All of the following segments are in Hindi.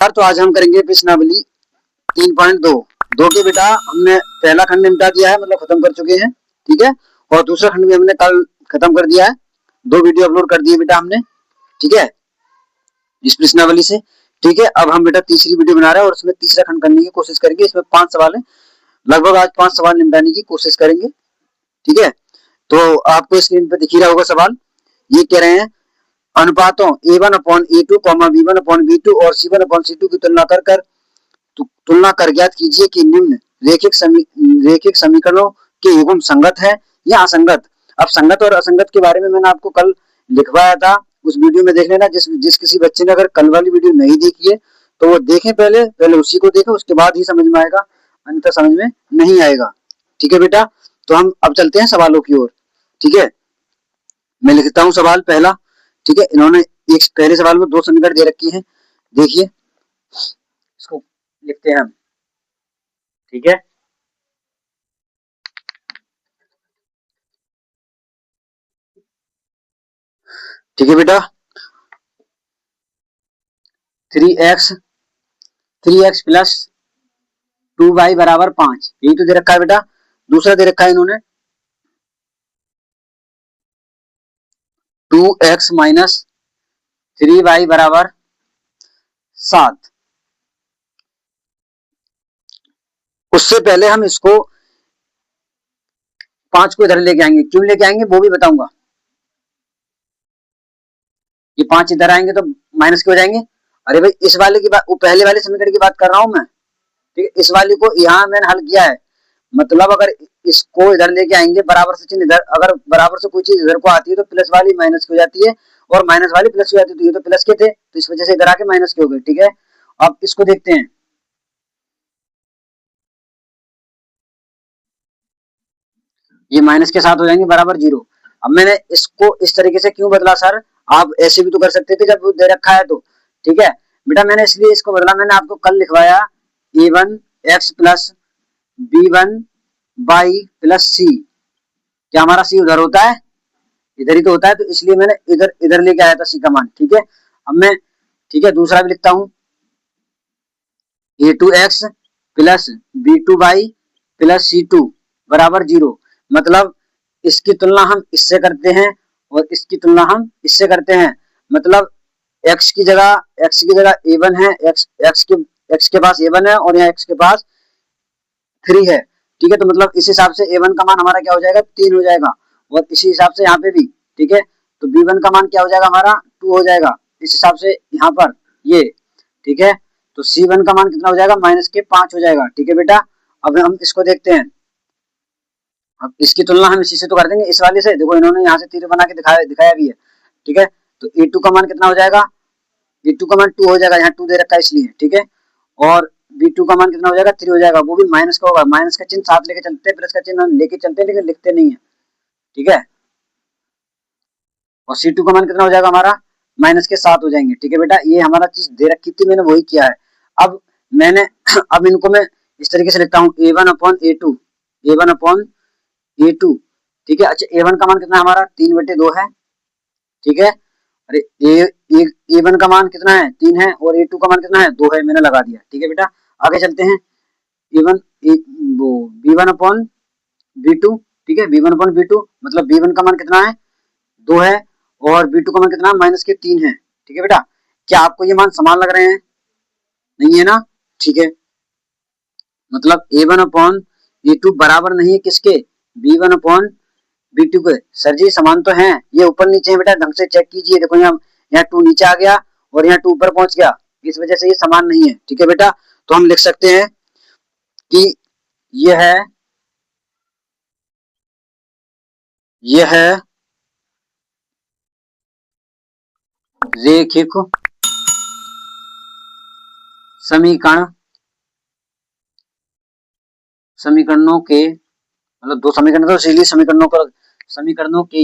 यार तो आज हम करेंगे प्रश्नावली 3.2 दो के बेटा हमने पहला खंड निपटा दिया है, मतलब खत्म कर चुके हैं। ठीक है, और दूसरा खंड भी हमने कल खत्म कर दिया है। 2 वीडियो अपलोड कर दिए बेटा हमने। ठीक है, इस प्रश्नावली से। ठीक है, अब हम बेटा तीसरी वीडियो बना रहे हैं और उसमें तीसरा खंड करने की कोशिश करेंगे। इसमें 5 सवाल है, लगभग आज 5 सवाल निपटाने की कोशिश करेंगे। ठीक है, तो आपको स्क्रीन पे दिख ही रहा होगा सवाल। ये कह रहे हैं अनुपातों A1/A2, B1/B2 और C1/C2 की तुलना कर ज्ञात कीजिए कि निम्न रेखिक समीकरणों के युग्म संगत है या असंगत। अब संगत और असंगत के बारे में मैंने आपको कल लिखवाया था, उस वीडियो में देख लेना। जिस किसी बच्चे ने अगर कल वाली वीडियो नहीं देखी है तो वो देखें, पहले उसी को देखें, उसके बाद ही समझ में आएगा, अन्यथा समझ में नहीं आएगा। ठीक है बेटा, तो हम अब चलते हैं सवालों की ओर। ठीक है, मैं लिखता हूं सवाल पहला। ठीक है, इन्होंने एक पहले सवाल में 2 समीकरण दे रखी है, देखिए इसको लिखते हैं हम। ठीक है, ठीक है बेटा, 3x प्लस 2y बराबर 5, यही तो दे रखा है बेटा। दूसरा दे रखा है इन्होंने 2x माइनस 3y बराबर 7। उससे पहले हम इसको 5 को इधर लेके आएंगे। क्यों लेके आएंगे वो भी बताऊंगा। ये 5 इधर आएंगे तो माइनस के हो जाएंगे। अरे भाई, इस वाले की बात, वो पहले वाले समीकरण की बात कर रहा हूं मैं। ठीक है, इस वाले को यहाँ मैंने हल किया है। मतलब अगर इसको इधर लेके आएंगे, बराबर से चिन्ह इधर, अगर बराबर से कोई चीज इधर को आती है तो प्लस वाली माइनस की हो जाती है और माइनस वाली प्लस की हो जाती है। तो ये तो प्लस के थे, तो इस वजह से इधर आके माइनस के हो गए। ठीक है, अब इसको देखते हैं। ये माइनस के साथ हो जाएंगे बराबर 0। अब मैंने इसको इस तरीके से क्यों बदला सर, आप ऐसे भी तो कर सकते थे जब दे रखा है तो। ठीक है बेटा, मैंने इसलिए इसको बदला, मैंने आपको कल लिखवाया A1x plus B1 by plus C। क्या हमारा C उधर होता है? इधर ही तो होता है, तो इसलिए मैंने इधर इधर लेके आया था C का मान। ठीक है, अब मैं, ठीक है, दूसरा भी लिखता हूं A2x plus B2 by plus C2 बराबर 0। मतलब इसकी तुलना हम इससे करते हैं और इसकी तुलना हम इससे करते हैं। मतलब x की जगह A1 है, x के पास A1 है और यहाँ x के पास 3 है। ठीक है, तो मतलब इस हिसाब से A1 का मान हमारा क्या हो जाएगा, 3 हो जाएगा। और इसी हिसाब से यहाँ पे भी। ठीक है, तो B1 का मान क्या हो जाएगा हमारा, 2 हो जाएगा। इस हिसाब से यहाँ पर ये। ठीक है, तो C1 का मान कितना हो जाएगा, -5 हो जाएगा। ठीक है बेटा, अब हम इसको देखते हैं। अब इसकी तुलना हम इसी से तो कर देंगे, इस वाले से। देखो इन्होंने यहाँ से तीर बना के दिखाया भी है। ठीक है, तो A2 का मान कितना हो जाएगा, B2 का मान 2 हो जाएगा, यहाँ 2 दे रखा है इसलिए। ठीक है, और B2 का मान कितना हो जाएगा, 3 हो जाएगा। वो भी माइनस का होगा, माइनस का चिन्ह साथ लेके चलते हैं, प्लस का चिन्ह लेके चलते हैं लेकिन लिखते नहीं है। ठीक है, और C2 का मान कितना हो जाएगा हमारा, -7 हो जाएंगे। ठीक है बेटा, ये हमारा चीज दे रखी थी, मैंने वही किया है। अब मैंने अब इनको मैं इस तरीके से लिखता हूँ A1/A2, A1/A2। ठीक है, अच्छा A1 का मान कितना है हमारा, 3/2 है। ठीक है, अरे A1 का मान कितना है, 3 है, और A2 का मान कितना है, 2 है, मैंने लगा दिया। ठीक है बेटा, आगे चलते हैं। A1 वो B1/B2। ठीक है, B1/B2 मतलब B1 का मान कितना है, 2 है, और B2 का मान कितना, -3 है। ठीक है बेटा, क्या आपको ये मान समान लग रहे हैं? नहीं है ना? ठीक है, मतलब A1/A2 बराबर नहीं है किसके, B1/B2 के। सर जी समान तो हैं, ये ऊपर नीचे है बेटा, ढंग से चेक कीजिए। देखो यहाँ 2 नीचे आ गया और यहाँ 2 ऊपर पहुंच गया, इस वजह से ये समान नहीं है। ठीक है बेटा, तो हम लिख सकते हैं कि यह रेखिक समीकरणों के, मतलब 2 समीकरण तो इसीलिए समीकरणों के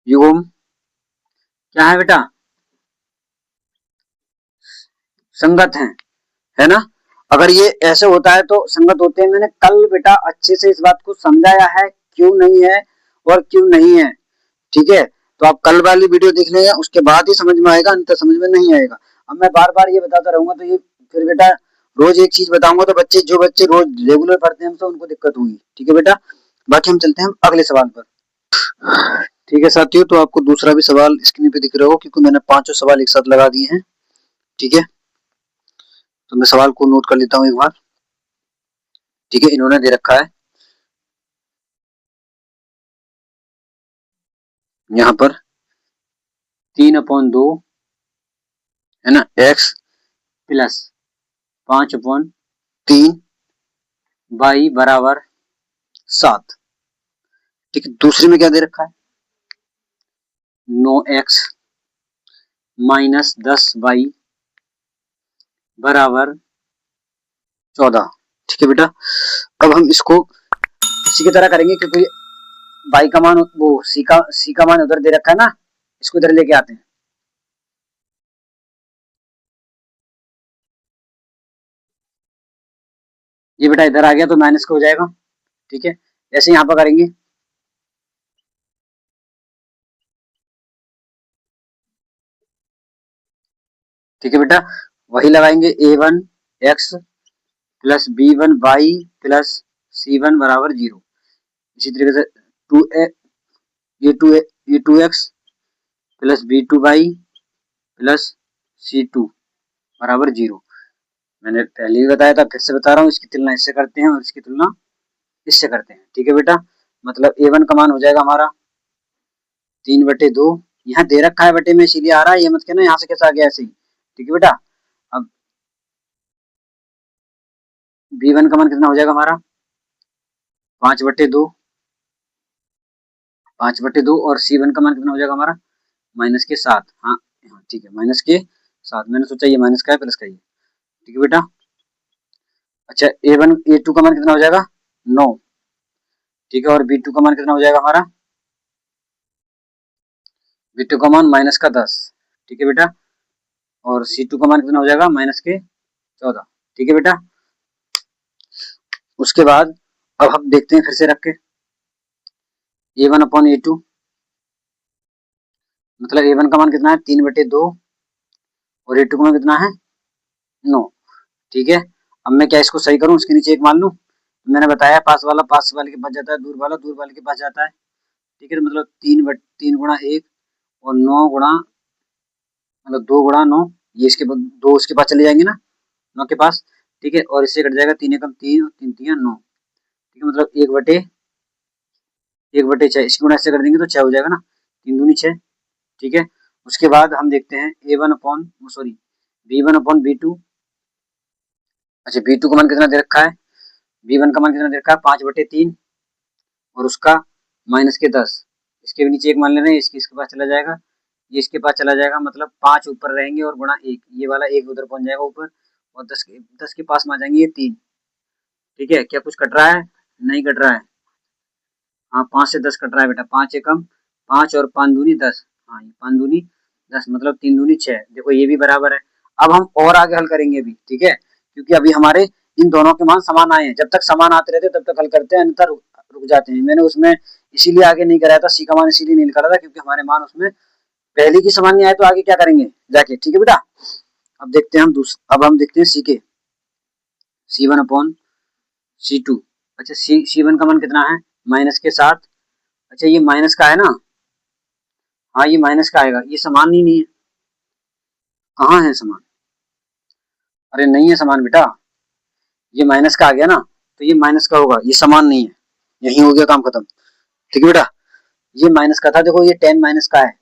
युग्म क्या है बेटा, संगत है ना? अगर ये ऐसे होता है तो संगत होते हैं। मैंने कल बेटा अच्छे से इस बात को समझाया है, क्यों नहीं है और क्यों नहीं है। ठीक है, तो आप कल वाली वीडियो देख लेंगे, उसके बाद ही समझ में आएगा, अन्यथा समझ में नहीं आएगा। अब मैं बार बार ये बताता रहूंगा तो ये फिर बेटा रोज एक चीज बताऊंगा तो जो बच्चे रोज रेगुलर पढ़ते हैं तो उनको दिक्कत होगी। ठीक है बेटा, बाकी हम चलते हैं अगले सवाल पर। ठीक है साथियों, तो आपको दूसरा भी सवाल स्क्रीन पे दिख रहा हो, क्योंकि मैंने पांचों सवाल एक साथ लगा दिए हैं। ठीक है, तो मैं सवाल को नोट कर लेता हूँ एक बार। ठीक है, इन्होंने दे रखा है यहाँ पर 3/2 है ना, x प्लस 5/3 y बराबर 7। ठीक है, दूसरे में क्या दे रखा है, 9x माइनस 10y बराबर 14। ठीक है बेटा, अब हम इसको इसी की तरह करेंगे, क्योंकि y का मान वो c का मान उधर दे रखा है ना, इसको इधर लेके आते हैं। ये बेटा इधर आ गया तो माइनस का हो जाएगा। ठीक है, ऐसे यहाँ पर करेंगे। ठीक है बेटा, वही लगाएंगे a1 x plus b1 y plus c1 बराबर 0। इसी तरीके से 2 ये 2x plus b2 y plus c2 बराबर 0। मैंने पहले ही बताया था, फिर से बता रहा हूँ, इसकी तुलना इससे करते हैं और इसकी तुलना इससे करते हैं। ठीक है बेटा, मतलब a1 का मान हो जाएगा हमारा 3/2। यहाँ दे रखा है बटे में इसीलिए आ रहा है, ये मत कहना यहाँ से कैसे आ गया ऐसे ही। ठीक है बेटा, अब b1 का मान कितना हो जाएगा हमारा 5/2, 5/2 और c1 का मान कितना हो जाएगा हमारा -7। हाँ हाँ ठीक है, -7। मैंने सोचा ये माइनस का है प्लस का ही है। ठीक है बेटा, अच्छा a2 का मान कितना हो जाएगा 9। ठीक है, और b2 का मान कितना हो जाएगा हमारा, b2 का मान -10। ठीक है बेटा, और c2 का मान कितना हो जाएगा -14। ठीक है बेटा, उसके बाद अब हम देखते हैं फिर से रख के a1/a2, मतलब a1 का मान कितना है 3/2 और a2 का मान कितना है 9। ठीक है, अब मैं क्या इसको सही करूं, इसके नीचे एक मान लूं। मैंने बताया पास वाले के पास जाता है, दूर वाले के पास जाता है। ठीक है, तो मतलब 3 गुणा 1 और 9 गुणा मतलब 2 गुणा 9, ये इसके 2 इसके पास चले जाएंगे ना 9 के पास। ठीक है, और इससे कट जाएगा 3 एकम 3 और 3 3 9। ठीक है, मतलब 1/6 इसकी गुणा इससे कर देंगे तो 6 हो जाएगा ना, 3 दूनी 6। ठीक है, उसके बाद हम देखते हैं b1 अच्छा b2 का मान कितना दे रखा है, b1 का मान कितना दे रखा है 5/3 और उसका -10। इसके भी नीचे एक मान ले रहे हैं, इसके पास चला जाएगा, ये इसके पास चला जाएगा, मतलब 5 ऊपर रहेंगे और गुणा 1, ये वाला 1 उधर पहुंच जाएगा ऊपर, और 10 के पास में आ जाएंगे ये 3। ठीक है, क्या कुछ कट रहा है, नहीं कट रहा है। हाँ 5 से 10 कट रहा है बेटा, 5 एकम 5 और 5 दूनी 10। हाँ 5 दूनी 10 मतलब 3 दूनी 6। देखो ये भी बराबर है। अब हम और आगे हल करेंगे अभी। ठीक है, क्योंकि अभी हमारे इन दोनों के मान समान आए हैं, जब तक समान आते रहते तब तक हल करते हैं, अन्यथा रुक जाते हैं। मैंने उसमें इसीलिए आगे नहीं कराया था, सी का मान इसीलिए नहीं लिखा रहा था, क्योंकि हमारे मान उसमें पहले की समान नहीं आए तो आगे क्या करेंगे जाके। ठीक है बेटा, अब देखते हैं अब हम देखते हैं सी के C1/C2। अच्छा C1 का मान कितना है -7। अच्छा ये माइनस का है ना, हाँ ये माइनस का आएगा, ये समान ही नहीं है। कहाँ है समान, अरे नहीं है समान बेटा, ये माइनस का आ गया ना, तो ये माइनस का होगा, ये समान नहीं है। यही हो गया काम खत्म। ठीक है बेटा, ये माइनस का था, देखो ये 10 माइनस का है,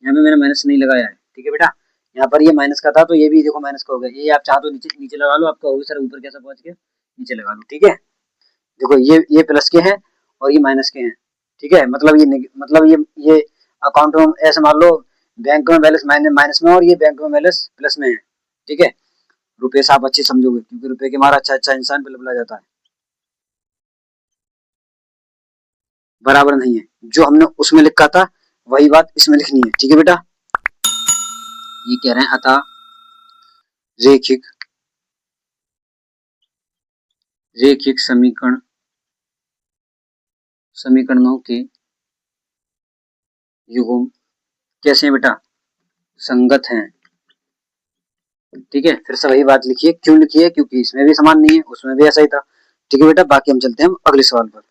यहाँ पे मैंने माइनस नहीं लगाया है। ठीक है बेटा, यहाँ पर ये माइनस का था तो ये भी देखो माइनस का हो गया। ये आप चाहो तो नीचे नीचे लगा लो, आपका होगी सर ऊपर कैसा पहुंच गया, नीचे लगा लो। ठीक है, देखो ये प्लस के हैं और ये माइनस के हैं। ठीक है, मतलब ये अकाउंट में ऐसे मान लो, बैंक में बैलेंस माइनस में और ये बैंक में बैलेंस प्लस में है। ठीक है, रुपये से आप अच्छे समझोगे, क्योंकि रुपये के मारा अच्छा इंसान बिल्कुल जाता है, बराबर नहीं है। जो हमने उसमें लिखा था वही बात इसमें लिखनी है। ठीक है बेटा, ये कह रहे हैं अतः रेखिक रेखिक समीकरणों के युग्म कैसे हैं बेटा, संगत हैं। ठीक है, फिर से वही बात लिखिए, क्यों लिखिए, क्योंकि इसमें भी समान नहीं है, उसमें भी ऐसा ही था। ठीक है बेटा, बाकी हम चलते हैं अगले सवाल पर।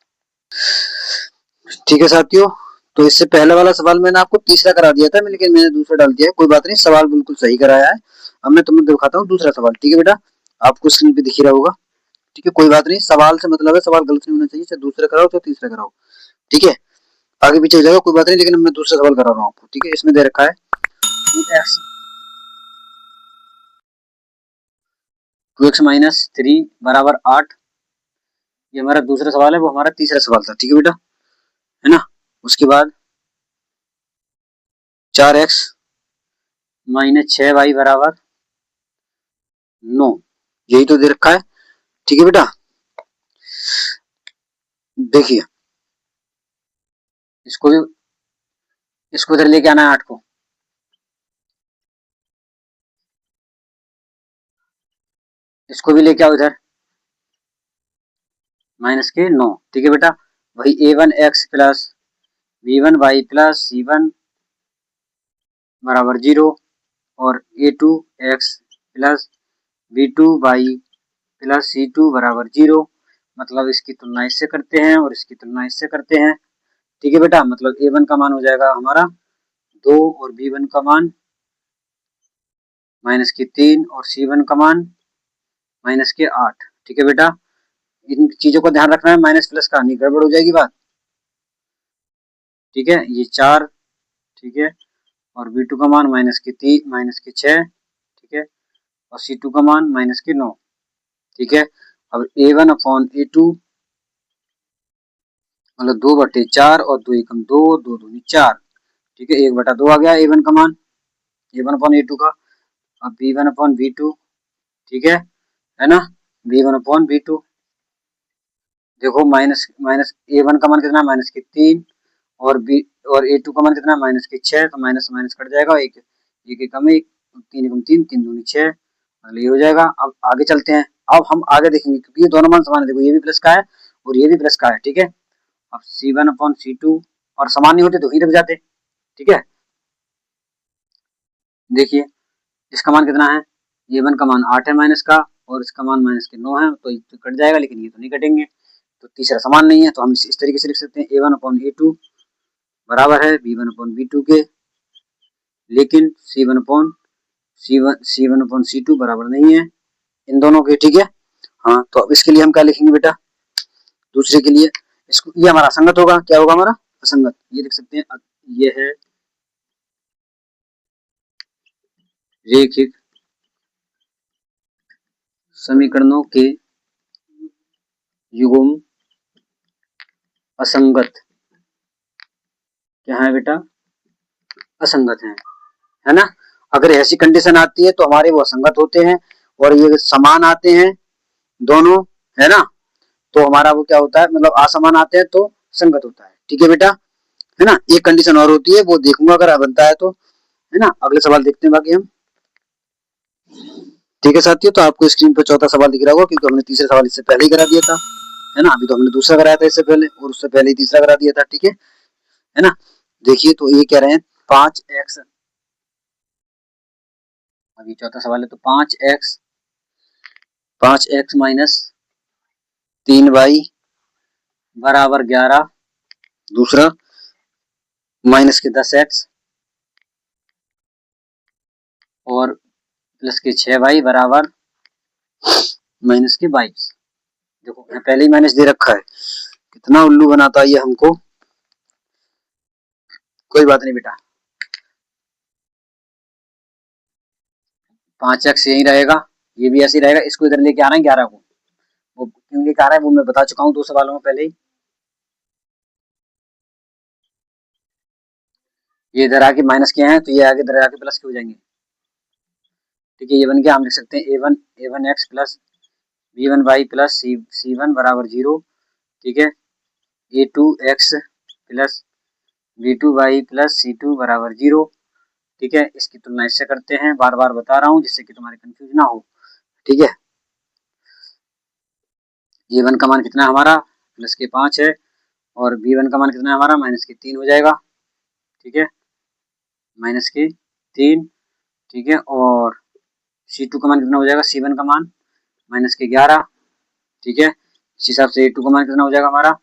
ठीक है साथियों, तो इससे पहले वाला सवाल मैंने आपको तीसरा करा दिया था, लेकिन मैंने दूसरा डाल दिया है, कोई बात नहीं, सवाल बिल्कुल सही कराया है। अब मैं तुम्हें दिखाता हूँ दूसरा सवाल। ठीक है बेटा, आपको स्क्रीन पे दिख ही रहा होगा। ठीक है, कोई बात नहीं, सवाल से मतलब है, सवाल गलत नहीं होना चाहिए, चाहे दूसरा कराओ चाहे तीसरा कराओ। ठीक है, आगे पीछे हो जाएगा कोई बात नहीं, लेकिन मैं दूसरा सवाल करा रहा हूँ आपको। ठीक है, इसमें दे रखा है 2x माइनस 3 बराबर 8। ये हमारा दूसरा सवाल है, वो हमारा तीसरा सवाल था। ठीक है बेटा, है ना। उसके बाद 4x माइनस 6y बराबर 9, यही तो दे रखा है। ठीक है बेटा, देखिए इसको भी, इसको इधर लेके आना है 8 को, इसको भी लेके आओ इधर माइनस के 9। ठीक है बेटा, वही a1x plus b1y plus c1 बराबर 0 और a2x plus b2y plus c2 बराबर 0। मतलब इसकी तुलना इससे करते हैं और इसकी तुलना इससे करते हैं। ठीक है बेटा, मतलब a1 का मान हो जाएगा हमारा 2 और b1 का मान माइनस के 3 और c1 का मान माइनस के 8। ठीक है बेटा, इन चीजों को ध्यान रखना है, माइनस प्लस का नहीं गड़बड़ हो जाएगी बात। ठीक है, ये 4। ठीक है, और b2 का मान माइनस के 3 माइनस के 6। ठीक है, और c2 का मान माइनस के 9। ठीक है, अब a1 अपॉन a2 मतलब 2/4 और 2 एकम 2, 2 दूनी 4। ठीक है, 1/2 आ गया a1 का मान, a1 अपॉन a2 का। अब b1 अपॉन b2, ठीक है ना, b1 अपॉन b2। देखो माइनस माइनस a1 का मान कितना है, माइनस के 3 और b और a2 का मान कितना है, माइनस के 6। तो माइनस माइनस कट जाएगा, एक एक एकम एक, 3 एकम 3, 3 दूनी 6, मतलब ये हो जाएगा। अब आगे चलते हैं, अब हम आगे देखेंगे क्योंकि ये दोनों मान समान है। देखो ये भी प्लस का है और ये भी प्लस का है। ठीक है, अब c1 अपॉन c2, और समान नहीं होते तो ही रख जाते। ठीक है, देखिए इसका मान कितना है, a1 का मान 8 है माइनस का, और इसका मान माइनस के 9 है, तो ये तो कट जाएगा, लेकिन ये तो नहीं कटेंगे। तो तीसरा समान नहीं है, तो हम इस तरीके से लिख सकते हैं a1 अपॉन a2 बराबर है b1 अपॉन b2 के, लेकिन c1 अपॉन c2 बराबर नहीं है इन दोनों के। ठीक है, हाँ, तो अब इसके लिए हम क्या लिखेंगे बेटा, दूसरे के लिए इसको, ये हमारा असंगत होगा, क्या होगा हमारा, असंगत। ये लिख सकते हैं, ये है रेखिक समीकरणों के युग्म असंगत क्या है बेटा, असंगत है ना। अगर ऐसी कंडीशन आती है तो हमारे वो असंगत होते हैं, और ये समान आते हैं दोनों, है ना, तो हमारा वो क्या होता है, मतलब असमान आते हैं तो संगत होता है। ठीक है बेटा, है ना। एक कंडीशन और होती है, वो देखूंगा अगर बनता है तो, है ना। अगले सवाल देखते हैं बाकी हम। ठीक है साथियों, तो आपको स्क्रीन पर चौथा सवाल दिख रहा होगा, क्योंकि हमने तीसरा सवाल इससे पहले ही करा दिया था, है ना। अभी तो हमने दूसरा कराया था इससे पहले, और उससे पहले ही तीसरा करा दिया था। ठीक है ना। देखिए, तो ये कह रहे हैं 5x, अभी चौथा सवाल है, तो 5x माइनस 3y बराबर 11, दूसरा माइनस के 10x और प्लस के 6y बराबर माइनस के 22। देखो पहले ही माइनस दे रखा है, कितना उल्लू बनाता है ये हमको। कोई बात नहीं बेटा, 5x यही रहेगा, ये भी ऐसे ही रहेगा, इसको इधर लेके आना है 11 को। वो क्यों लेके आ रहा है वो मैं बता चुका हूँ 2 सवालों में पहले ही। ये इधर आके माइनस के हैं, तो ये आगे इधर आके प्लस के हो जाएंगे। ठीक है, ये बन गया, हम लिख सकते हैं a1 x plus b1y plus c1 बराबर 0। ठीक है, a2x plus b2y plus c2 बराबर 0। ठीक है, इसकी तुलना इससे करते हैं, बार बार बता रहा हूँ जिससे कि तुम्हारे कंफ्यूज ना हो। ठीक है, a1 का मान कितना है हमारा, प्लस के 5 है, और b1 का मान कितना है हमारा, माइनस के 3 हो जाएगा। ठीक है, माइनस के 3, ठीक है। और C2 का मान कितना हो जाएगा, C1 का मान माइनस के 11, ठीक है। इस हिसाब से A2 का मान कितना हो जाएगा हमारा,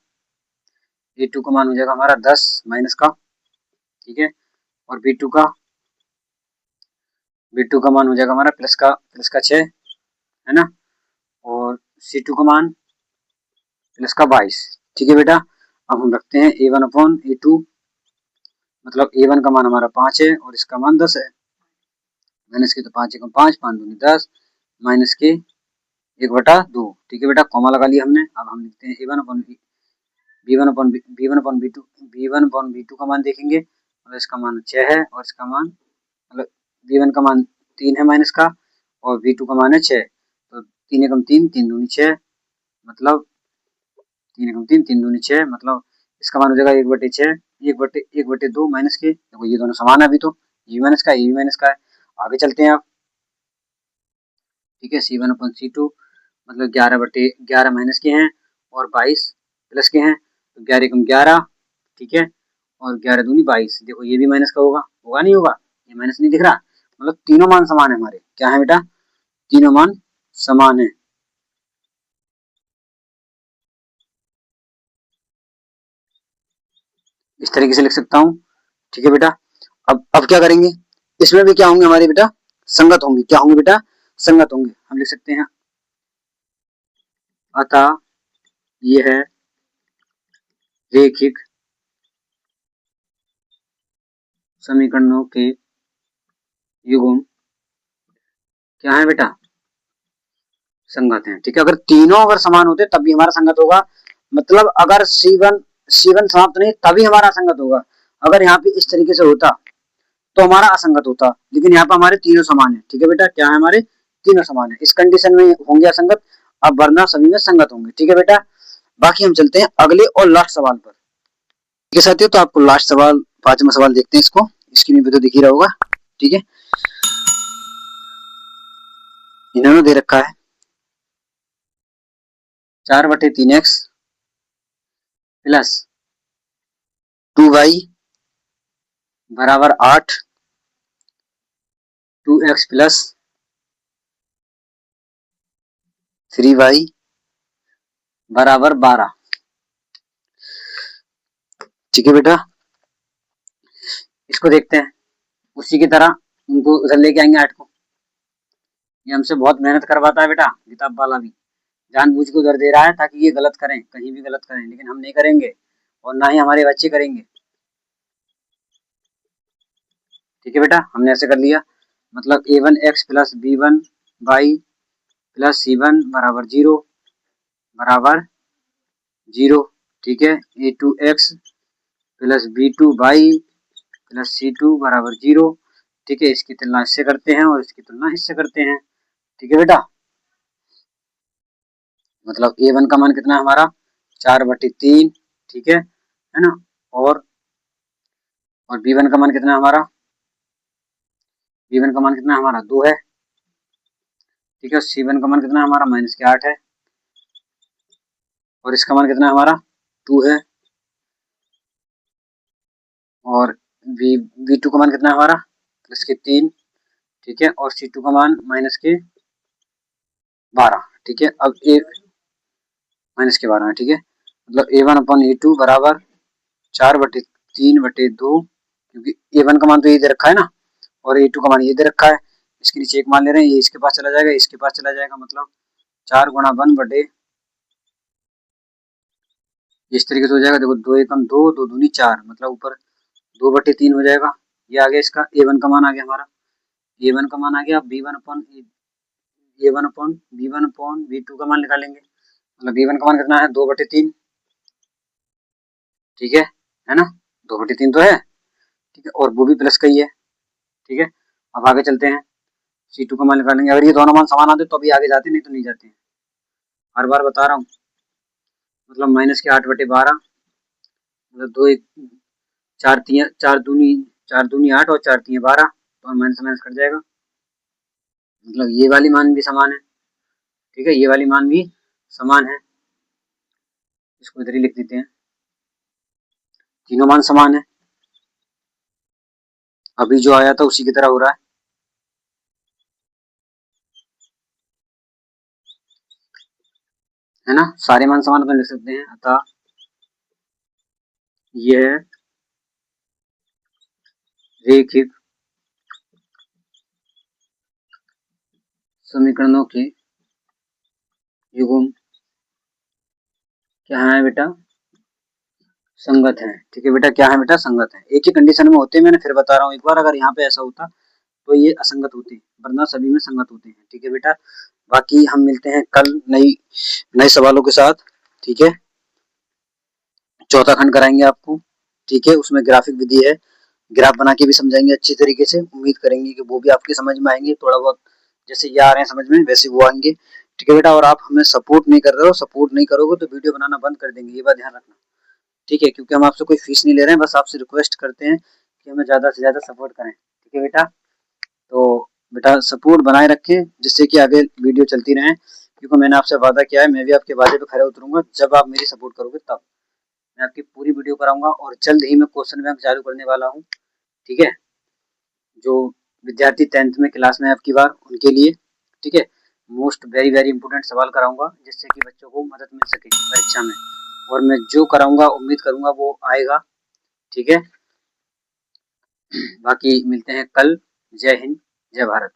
A2 का मान हो जाएगा हमारा 10 माइनस का, ठीक है। और B2 का मान हो जाएगा हमारा प्लस का 6, है ना। और C2 का मान प्लस का 22, ठीक है बेटा। अब हम रखते हैं A1 अपॉन A2, मतलब A1 का मान हमारा 5 है और इसका मान 10 है। माइनस के तो 5 एकम 5, 5 दूनी 10, माइनस के 1/2, ठीक है बेटा। कॉमा लगा लिया हमने। अब हम लिखते हैं A1 अपॉन B1 का मान देखेंगे, मतलब इसका मान 6 है और इसका मान, मतलब B1 का मान 3 है माइनस का, और B2 का मान है 6, तो 3 एकम 3, 3 दूनी 6, मतलब 3 एकम 3, 3 दूनी 6, मतलब इसका मान हो जाएगा 1/6, 1/2 माइनस के, देखो ये दोनों समान है अभी तो, ये माइनस का, ये भी माइनस का है। आगे चलते हैं आप, ठीक है। C1 अपॉन C2 मतलब 11/11 माइनस के हैं और 22 प्लस के हैं, तो 11 एकम 11, ठीक है। और 11 दूनी 22, देखो ये भी माइनस का होगा, होगा नहीं होगा, ये माइनस नहीं दिख रहा, मतलब तीनों मान समान है हमारे, क्या है बेटा, तीनों मान समान है। इस तरीके से लिख सकता हूँ, ठीक है बेटा। अब क्या करेंगे, इसमें भी क्या होंगे हमारे बेटा, संगत होंगे, क्या होंगे बेटा, संगत होंगे। हम लिख सकते हैं अतः यह रेखिक समीकरणों के युग्म क्या है बेटा, संगत है, ठीक है। अगर तीनों अगर समान होते तब भी हमारा संगत होगा, मतलब अगर C1 समाप्त नहीं तभी हमारा संगत होगा। अगर यहाँ पे इस तरीके से होता तो हमारा असंगत होता, लेकिन यहाँ पे हमारे तीनों समान है, ठीक है बेटा। क्या है, हमारे तीनों समान है, इस कंडीशन में होंगे असंगत, अब वरना सभी में संगत होंगे, ठीक है बेटा। बाकी हम चलते हैं अगले और लास्ट सवाल पर, ठीक है साथियों। तो आपको लास्ट सवाल, 5वां सवाल देखते हैं, इसको स्क्रीन पे तो दिख ही रहा होगा, ठीक है। इन्होंने दे रखा है 4/3x प्लस 2y बराबर 8, 2x प्लस 3y बराबर 12, ठीक है बेटा। इसको देखते हैं, उसी की तरह उनको उधर लेके आएंगे 8 को। ये हमसे बहुत मेहनत करवाता है बेटा, किताब वाला भी जानबूझ के उधर दे रहा है ताकि ये गलत करें, कहीं भी गलत करें, लेकिन हम नहीं करेंगे और ना ही हमारे बच्चे करेंगे, ठीक है बेटा। हमने ऐसे कर लिया, मतलब A1x plus B1y plus C1 बराबर 0 बराबर 0, ठीक है। A2x plus B2y plus C2 बराबर 0, ठीक है। इसकी तुलना इससे करते हैं और इसकी तुलना इससे करते हैं, ठीक है बेटा। मतलब A1 का मान कितना है हमारा, 4/3, ठीक है ना। और B1 का मान कितना है हमारा, B1 का मान कितना है हमारा 2 है, ठीक है। C1 का मान कितना है हमारा -8 है, और इसका मान कितना है हमारा 2 है। और B2 का मान कितना है हमारा +3, ठीक है। और C2 का मान -12, ठीक है। अब -12, ठीक है। मतलब A1 अपॉन A2 बराबर 4/3/2, क्योंकि A1 का मान तो ये दे रखा है ना, और A2 का मान ये दे रखा है। इसके नीचे एक मान ले रहे हैं, ये इसके पास चला जाएगा, इसके पास चला जाएगा, मतलब 4 गुणा 1 बटे, इस तरीके से हो जाएगा। देखो 2 एकम 2, 2 दूनी 4, मतलब ऊपर 2/3 हो जाएगा। ये आ गया इसका A1 का मान आ गया हमारा, A1 का मान आ गया। B1 अपॉन B2 का मान निकालेंगे, मतलब B1 का मान कितना है 2/3, ठीक है ना। 2/3 तो है, ठीक है। और वो भी प्लस का ही है, ठीक है। अब आगे चलते हैं, C2 का मान निकालेंगे। अगर ये दोनों मान समान आते तो अभी आगे जाते, नहीं तो नहीं जाते, हर बार बता रहा हूँ। मतलब -8/12, मतलब 2 एक 4 दूनी 8 और 4 3 12, तो माइनस माइनस कट जाएगा, मतलब ये वाली मान भी समान है, ठीक है। ये वाली मान भी समान है, इसको इधर ही लिख देते हैं, तीनों मान समान है। अभी जो आया था उसी की तरह हो रहा है ना। सारे मान समान अपन लिख सकते हैं, अतः यह रेखिक समीकरणों के युग्म क्या है बेटा, संगत है। ठीक है बेटा, क्या है बेटा, संगत है। एक ही कंडीशन में होते हैं, मैंने फिर बता रहा हूँ एक बार, अगर यहाँ पे ऐसा होता तो ये असंगत होते हैं, वरना सभी में संगत होते हैं। ठीक है बेटा, बाकी हम मिलते हैं कल नए सवालों के साथ। ठीक है, चौथा खंड कराएंगे आपको। ठीक है, उसमें ग्राफिक विधि है, ग्राफ बना के भी समझाएंगे अच्छी तरीके से। उम्मीद करेंगे कि वो भी आपके समझ में आएंगे, थोड़ा बहुत जैसे ये आ रहे हैं समझ में वैसे वो आएंगे। ठीक है बेटा, और आप हमें सपोर्ट नहीं कर रहे हो, सपोर्ट नहीं करोगे तो वीडियो बनाना बंद कर देंगे, ये बात ध्यान रखना। ठीक है, क्योंकि हम आपसे कोई फीस नहीं ले रहे हैं, बस आपसे रिक्वेस्ट करते हैं कि हमें ज्यादा से ज्यादा सपोर्ट करें। ठीक है बेटा, तो बेटा सपोर्ट बनाए रखें जिससे कि आगे वीडियो चलती रहे, क्योंकि मैंने आपसे वादा किया है, मैं भी आपके वादे पे खरा उतरूंगा जब आप मेरी सपोर्ट करोगे तब। मैं आपकी पूरी वीडियो कराऊंगा और जल्द ही मैं क्वेश्चन बैंक चालू करने वाला हूँ। ठीक है, जो विद्यार्थी 10th में क्लास में आपकी बार उनके लिए। ठीक है, मोस्ट वेरी वेरी इंपोर्टेंट सवाल कराऊंगा जिससे कि बच्चों को मदद मिल सके परीक्षा में, और मैं जो कराऊंगा उम्मीद करूंगा वो आएगा। ठीक है, बाकी मिलते हैं कल। जय हिंद, जय भारत।